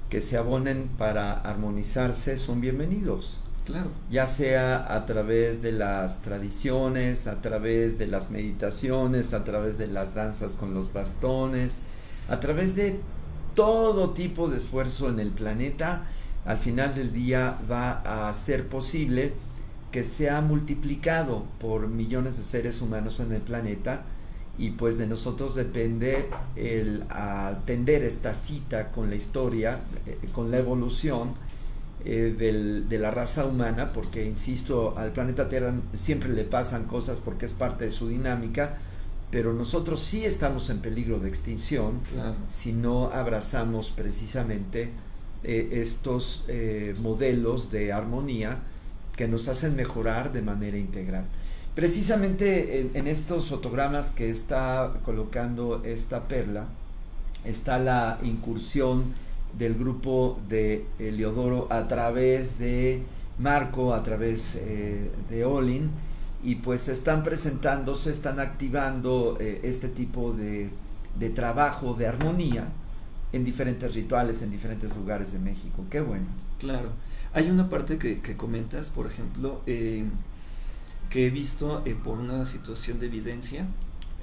que se abonen para armonizarse son bienvenidos. Claro. Ya sea a través de las tradiciones, a través de las meditaciones, a través de las danzas con los bastones, a través de todo tipo de esfuerzo en el planeta. Al final del día va a ser posible que sea multiplicado por millones de seres humanos en el planeta, y pues de nosotros depende el atender esta cita con la historia, con la evolución de la raza humana, porque insisto, al planeta Tierra siempre le pasan cosas porque es parte de su dinámica, pero nosotros sí estamos en peligro de extinción, claro, si no abrazamos precisamente estos modelos de armonía que nos hacen mejorar de manera integral. Precisamente en estos fotogramas que está colocando esta perla está la incursión del grupo de Heliodoro a través de Marco, a través de Olin, y pues están presentándose, están activando este tipo de trabajo de armonía en diferentes rituales, en diferentes lugares de México. Qué bueno. Claro. Hay una parte que comentas, por ejemplo, que he visto por una situación de evidencia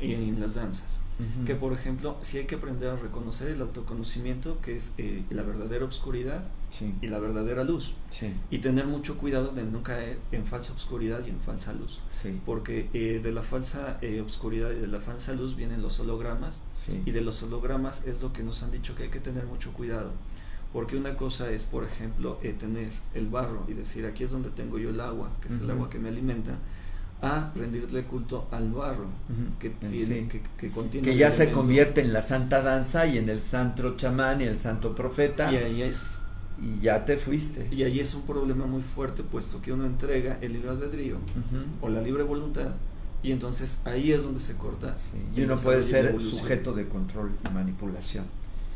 en las danzas. Uh-huh. Que por ejemplo, sí hay que aprender a reconocer el autoconocimiento, que es la verdadera oscuridad, sí, y la verdadera luz, sí, y tener mucho cuidado de no caer en falsa oscuridad y en falsa luz, sí, porque de la falsa oscuridad y de la falsa luz vienen los hologramas, sí, y de los hologramas es lo que nos han dicho que hay que tener mucho cuidado, porque una cosa es, por ejemplo, tener el barro y decir, aquí es donde tengo yo el agua, que es, uh-huh, el agua que me alimenta, a rendirle culto al barro, uh-huh, que tiene, sí, que contiene, que ya se convierte en la santa danza y en el santo chamán y el santo profeta, y ya te fuiste. Y ahí es un problema muy fuerte, puesto que uno entrega el libre albedrío, uh-huh, o la libre voluntad, y entonces ahí es donde se corta. Sí, y uno puede ser sujeto de control y manipulación.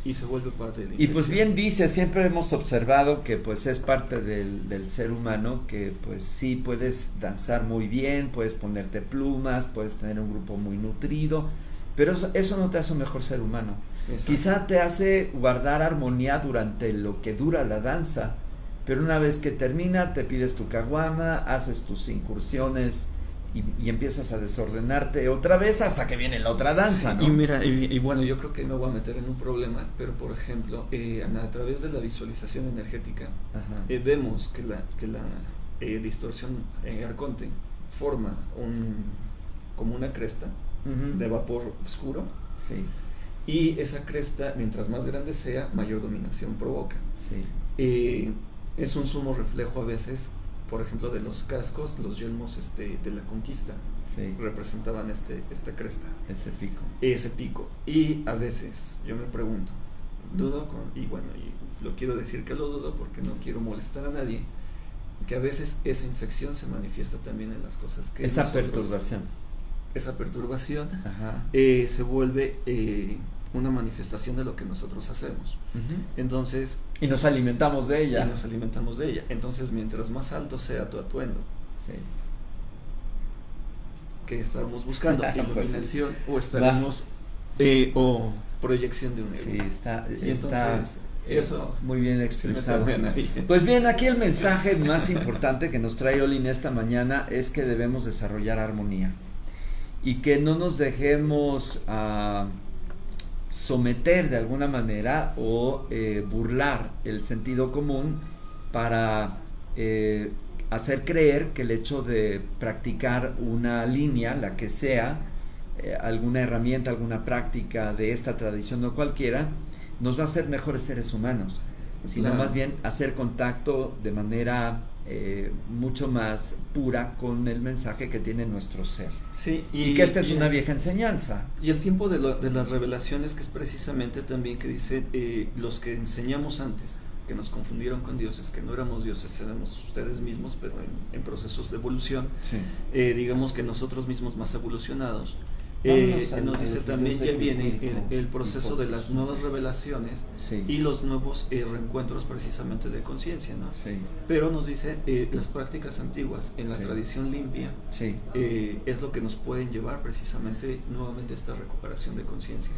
Y se vuelve parte de la infección. Y pues bien dice, siempre hemos observado que pues es parte del ser humano, que pues sí puedes danzar muy bien, puedes ponerte plumas, puedes tener un grupo muy nutrido, pero eso no te hace un mejor ser humano. Exacto. Quizá te hace guardar armonía durante lo que dura la danza, pero una vez que termina te pides tu caguama, haces tus incursiones y empiezas a desordenarte otra vez hasta que viene la otra danza, ¿no? Y mira, y bueno, yo creo que me voy a meter en un problema, pero por ejemplo, a través de la visualización energética, vemos que la distorsión arconte forma como una cresta, uh-huh, de vapor oscuro, sí, y esa cresta, mientras más grande sea, mayor dominación provoca. Sí. Es un sumo reflejo a veces, por ejemplo, de los cascos, los yelmos de la conquista, sí, representaban esta cresta, ese pico, y a veces yo me pregunto, dudo y lo quiero decir que lo dudo porque no quiero molestar a nadie, que a veces esa infección se manifiesta también en las cosas que esa perturbación, ajá, se vuelve una manifestación de lo que nosotros hacemos. Uh-huh. Entonces, y nos alimentamos de ella. Entonces, mientras más alto sea tu atuendo, sí, que estaremos buscando iluminación, pues, o estaremos o proyección de un ego. Sí, está eso muy bien expresado. Pues bien, aquí el mensaje más importante que nos trae Olin esta mañana es que debemos desarrollar armonía y que no nos dejemos someter de alguna manera o burlar el sentido común para hacer creer que el hecho de practicar una línea, la que sea, alguna herramienta, alguna práctica de esta tradición o cualquiera, nos va a hacer mejores seres humanos, sino más bien hacer contacto de manera mucho más pura con el mensaje que tiene nuestro ser. Sí, y que esta es una vieja enseñanza. Y el tiempo de las revelaciones, que es precisamente también que dice, los que enseñamos antes, que nos confundieron con dioses, que no éramos dioses, éramos ustedes mismos, pero en procesos de evolución, Sí. Digamos que nosotros mismos más evolucionados. Nos dice también ya viene el proceso de las nuevas revelaciones, Sí. y los nuevos reencuentros precisamente de conciencia, ¿no? Sí. Pero nos dice las prácticas antiguas en la Sí. tradición limpia, Sí. es lo que nos pueden llevar precisamente nuevamente a esta recuperación de conciencia.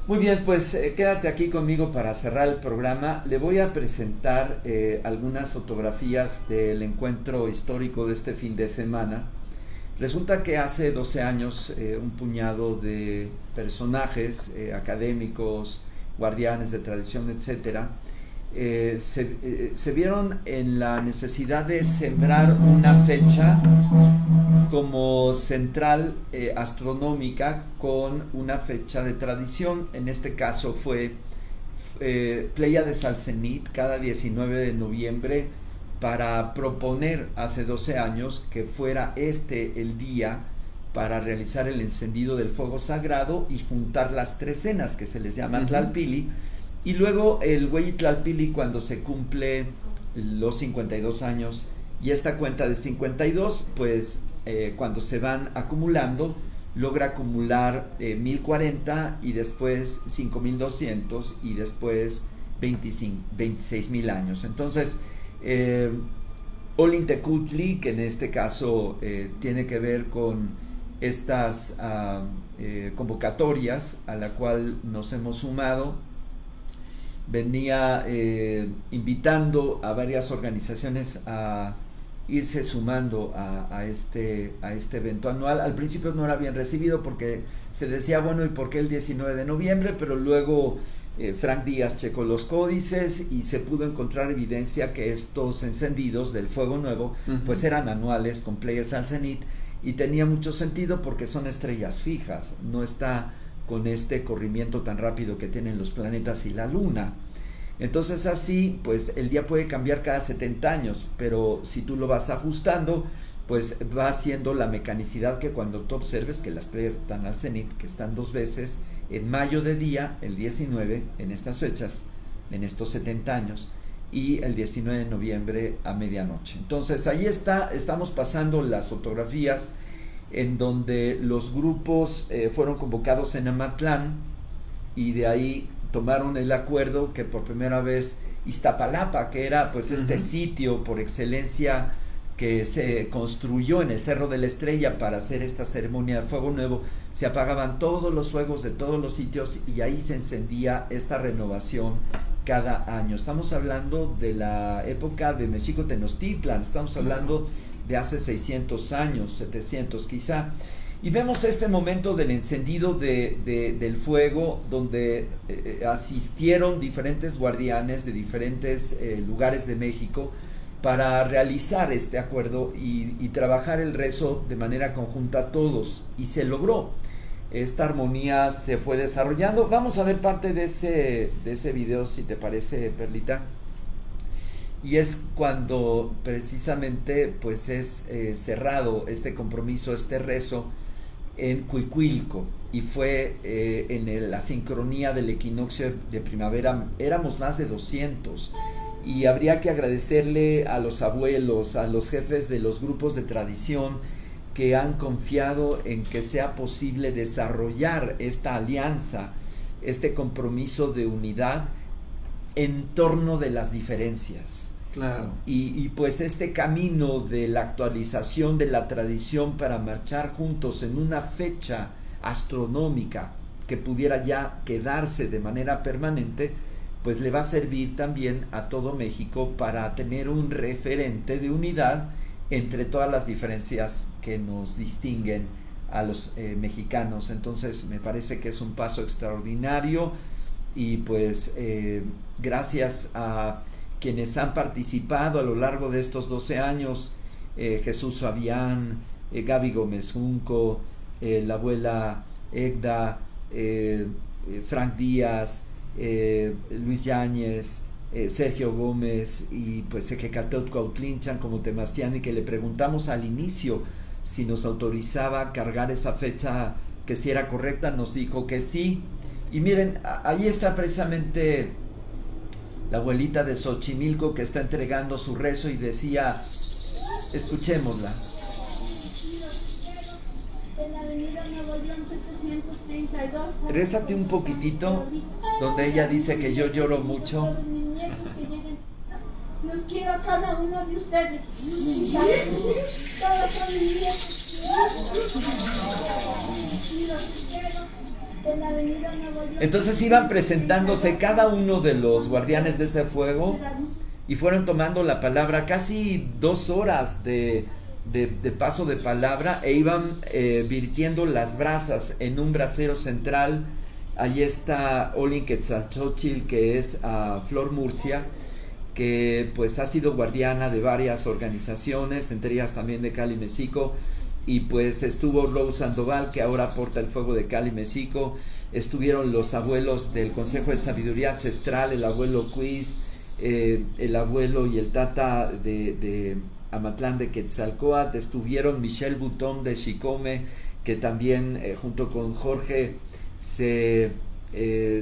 Muy bien, pues quédate aquí conmigo para cerrar el programa. Le voy a presentar algunas fotografías del encuentro histórico de este fin de semana. Resulta que hace 12 años un puñado de personajes académicos, guardianes de tradición, etcétera, se vieron en la necesidad de sembrar una fecha como central astronómica con una fecha de tradición. En este caso fue Pléyades al cenit cada 19 de noviembre, para proponer hace 12 años que fuera el día para realizar el encendido del fuego sagrado y juntar las 3 cenas que se les llama Tlalpili. Y luego el Huey Tlalpili, cuando se cumple los 52 años, y esta cuenta de 52, pues cuando se van acumulando, logra acumular 1040 y después 5200 y después 26,000 años. Entonces, Olintecutli, que en este caso tiene que ver con estas convocatorias a la cual nos hemos sumado, venía invitando a varias organizaciones a irse sumando a este evento anual. Al principio no era bien recibido porque se decía, bueno, ¿y por qué el 19 de noviembre? Pero luego Frank Díaz checó los códices y se pudo encontrar evidencia que estos encendidos del fuego nuevo pues eran anuales con Pléyades al cenit, y tenía mucho sentido porque son estrellas fijas, no está con este corrimiento tan rápido que tienen los planetas y la luna. Entonces así pues el día puede cambiar cada 70 años, pero si tú lo vas ajustando, pues va haciendo la mecanicidad que cuando tú observes que las estrellas están al cenit, que están 2 veces en mayo de día, el 19 en estas fechas, en estos 70 años, y el 19 de noviembre a medianoche. Entonces ahí estamos pasando las fotografías en donde los grupos fueron convocados en Amatlán, y de ahí tomaron el acuerdo que por primera vez Iztapalapa, que era pues este sitio por excelencia que se construyó en el Cerro de la Estrella para hacer esta ceremonia de fuego nuevo, se apagaban todos los fuegos de todos los sitios y ahí se encendía esta renovación cada año. Estamos hablando de la época de Mexico Tenochtitlan, estamos hablando de hace 600 años, 700 quizá, y vemos este momento del encendido del fuego, donde asistieron diferentes guardianes de diferentes lugares de México para realizar este acuerdo y trabajar el rezo de manera conjunta todos, y se logró. Esta armonía se fue desarrollando. Vamos a ver parte de ese video, si te parece, Perlita. Y es cuando precisamente pues es cerrado este compromiso, este rezo en Cuicuilco, y fue en la sincronía del equinoccio de primavera. Éramos más de 200, y habría que agradecerle a los abuelos, a los jefes de los grupos de tradición que han confiado en que sea posible desarrollar esta alianza, este compromiso de unidad en torno de las diferencias. Claro. Y pues este camino de la actualización de la tradición para marchar juntos en una fecha astronómica que pudiera ya quedarse de manera permanente, pues le va a servir también a todo México para tener un referente de unidad entre todas las diferencias que nos distinguen a los mexicanos. Entonces me parece que es un paso extraordinario, y pues gracias a quienes han participado a lo largo de estos 12 años, Jesús Fabián, Gaby Gómez Junco, la abuela Egda, Frank Díaz, Luis Yáñez, Sergio Gómez y pues Ejecatot Cuautlinchan como Temastiani, que le preguntamos al inicio si nos autorizaba cargar esa fecha, que si era correcta, nos dijo que sí. Y miren, ahí está precisamente la abuelita de Xochimilco que está entregando su rezo y decía, escuchémosla. En la avenida Nuevo León 732. Rézate un poquitito, donde ella dice que yo lloro mucho. Los quiero a cada uno de ustedes. Todos son mis nietos. Entonces iban presentándose cada uno de los guardianes de ese fuego y fueron tomando la palabra, casi 2 horas de paso de palabra, e iban virtiendo las brasas en un brasero central. Allí está Olin Quetzalchóchitl, que es Flor Murcia, que pues ha sido guardiana de varias organizaciones, entre ellas también de Cali Mexico, y pues estuvo Rose Sandoval, que ahora porta el fuego de Cali Mexico. Estuvieron los abuelos del Consejo de Sabiduría Ancestral, el abuelo Quiz, el abuelo y el tata de Amatlán de Quetzalcóatl. Estuvieron Michelle Butón de Xicome, que también junto con Jorge se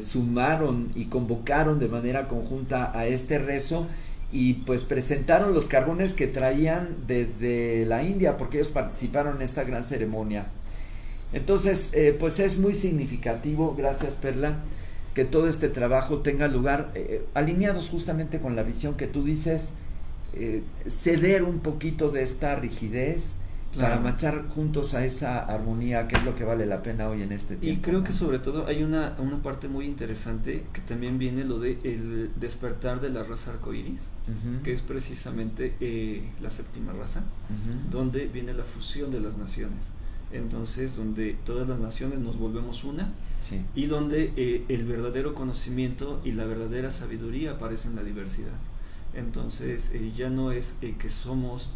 sumaron y convocaron de manera conjunta a este rezo, y pues presentaron los carbones que traían desde la India, porque ellos participaron en esta gran ceremonia. Entonces pues es muy significativo, gracias Perla, que todo este trabajo tenga lugar alineados justamente con la visión que tú dices, ceder un poquito de esta rigidez, claro, para marchar juntos a esa armonía, que es lo que vale la pena hoy en este tiempo. Y creo que sobre todo hay una parte muy interesante, que también viene lo de el despertar de la raza arcoíris, que es precisamente la séptima raza, donde viene la fusión de las naciones. Entonces, donde todas las naciones nos volvemos una, sí, y donde el verdadero conocimiento y la verdadera sabiduría aparecen en la diversidad. Entonces ya no es que somos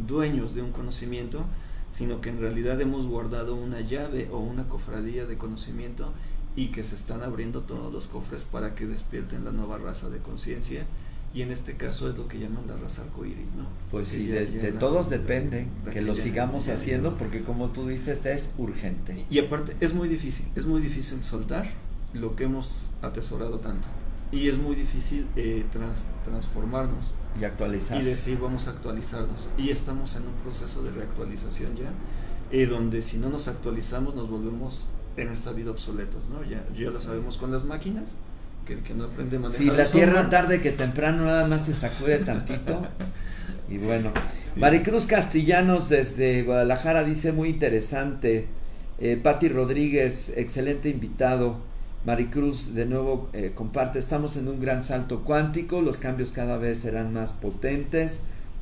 dueños de un conocimiento, sino que en realidad hemos guardado una llave o una cofradía de conocimiento, y que se están abriendo todos los cofres para que despierten la nueva raza de conciencia, y en este caso es lo que llaman la raza arcoíris, ¿no? Pues sí, de todos depende que lo sigamos haciendo, porque como tú dices, es urgente. Y aparte es muy difícil soltar lo que hemos atesorado tanto. Y es muy difícil transformarnos y actualizarnos, y decir vamos a actualizarnos, y estamos en un proceso de reactualización ya, donde si no nos actualizamos nos volvemos en esta vida obsoletos, ¿no? Ya lo sabemos con las máquinas, que el que no aprende a manejar, sí, la tierra tarde que temprano nada más se sacude tantito. Y bueno, sí. Maricruz Castellanos desde Guadalajara dice muy interesante. Pati Rodríguez, excelente invitado. Maricruz de nuevo comparte, estamos en un gran salto cuántico, los cambios cada vez serán más potentes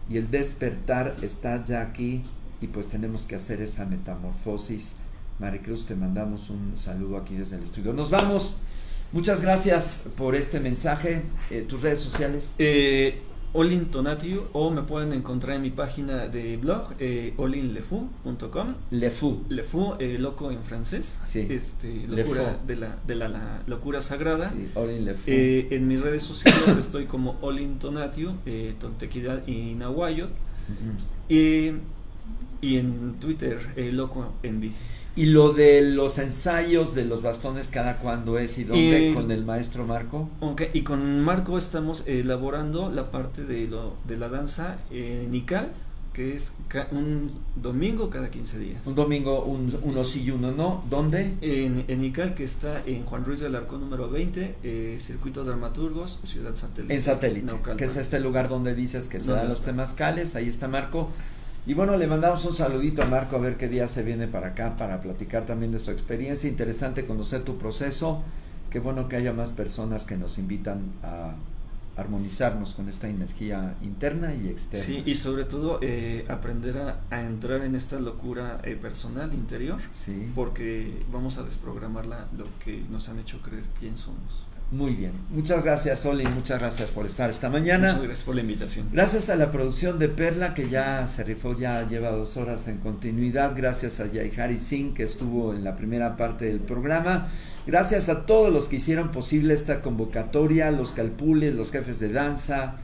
y el despertar está ya aquí, y pues tenemos que hacer esa metamorfosis. Maricruz, te mandamos un saludo aquí desde el estudio. Nos vamos, muchas gracias por este mensaje. ¿Tus redes sociales? Olin Tonatiuh, o me pueden encontrar en mi página de blog, olinlefu.com. Lefu, loco en francés, sí. Locura de la locura sagrada. Sí, Olin Lefu. En mis redes sociales estoy como Olin Tonatiuh, Toltequidad y Nahuayot, y en Twitter, loco en bici. ¿Y lo de los ensayos de los bastones cada cuándo es y dónde con el maestro Marco? Okay, y con Marco estamos elaborando la parte de la danza en Ical, que es un domingo cada 15 días. Un domingo, uno sí y uno no. ¿Dónde? En Ical, que está en Juan Ruiz del Arco número 20, Circuito Dramaturgos, Ciudad Satélite. En Satélite, Naucalpan, que es este lugar donde dices que se dan los temazcales. Ahí está Marco. Y bueno, le mandamos un saludito a Marco, a ver qué día se viene para acá para platicar también de su experiencia. Interesante conocer tu proceso. Qué bueno que haya más personas que nos invitan a armonizarnos con esta energía interna y externa. Sí, y sobre todo aprender a entrar en esta locura personal, interior, sí, porque vamos a desprogramar lo que nos han hecho creer quién somos. Muy bien. Muchas gracias, Oli. Muchas gracias por estar esta mañana. Muchas gracias por la invitación. Gracias a la producción de Perla, que ya se rifó, ya lleva 2 horas en continuidad. Gracias a Yaihari Singh, que estuvo en la primera parte del programa. Gracias a todos los que hicieron posible esta convocatoria, los calpules, los jefes de danza,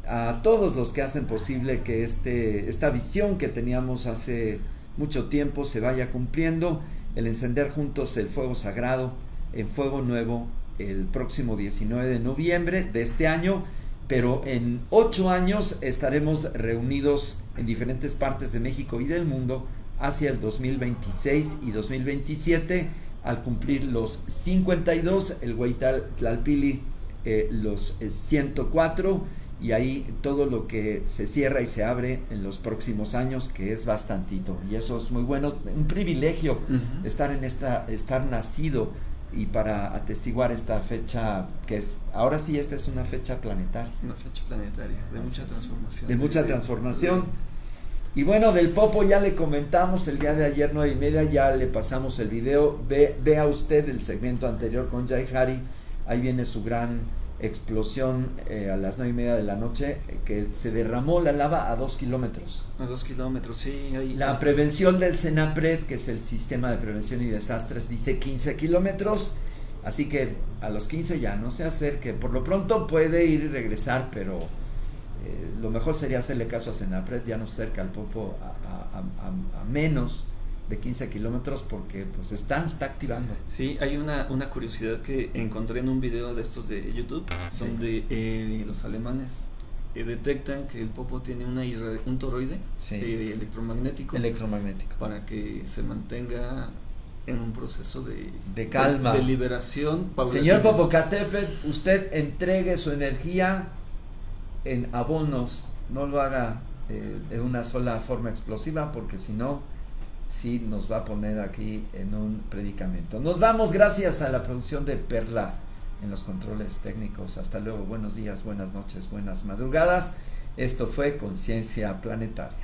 a todos los que hacen posible que esta visión que teníamos hace mucho tiempo se vaya cumpliendo. El encender juntos el fuego sagrado en Fuego Nuevo el próximo 19 de noviembre de este año, pero en 8 años estaremos reunidos en diferentes partes de México y del mundo hacia el 2026 y 2027, al cumplir los 52, el Hueytlalpili los 104, y ahí todo lo que se cierra y se abre en los próximos años, que es bastantito, y eso es muy bueno, un privilegio estar nacido y para atestiguar esta fecha, que es, ahora sí, esta es una fecha planetaria. Una fecha planetaria, de mucha transformación. De mucha transformación. Y bueno, del Popo ya le comentamos el día de ayer, 9:30, ya le pasamos el video. Vea usted el segmento anterior con Yaihari, ahí viene su gran explosión a las 9:30 de la noche, que se derramó la lava a 2 kilómetros. A 2 kilómetros, sí. Ahí. La prevención del CENAPRED, que es el Sistema de Prevención y Desastres, dice 15 kilómetros, así que a los 15 ya no se acerque. Por lo pronto puede ir y regresar, pero lo mejor sería hacerle caso a CENAPRED, ya no cerca al Popo a menos de 15 kilómetros, porque pues está activando. Sí, hay una curiosidad que encontré en un video de estos de YouTube, sí, donde los alemanes detectan que el Popo tiene un toroide, sí, electromagnético para que se mantenga en un proceso de calma, de liberación paulatina. Señor Popocatépetl, usted entregue su energía en abonos, no lo haga de una sola forma explosiva, porque si no, sí nos va a poner aquí en un predicamento. Nos vamos, gracias a la producción de Perla en los controles técnicos. Hasta luego, buenos días, buenas noches, buenas madrugadas. Esto fue Conciencia Planetaria.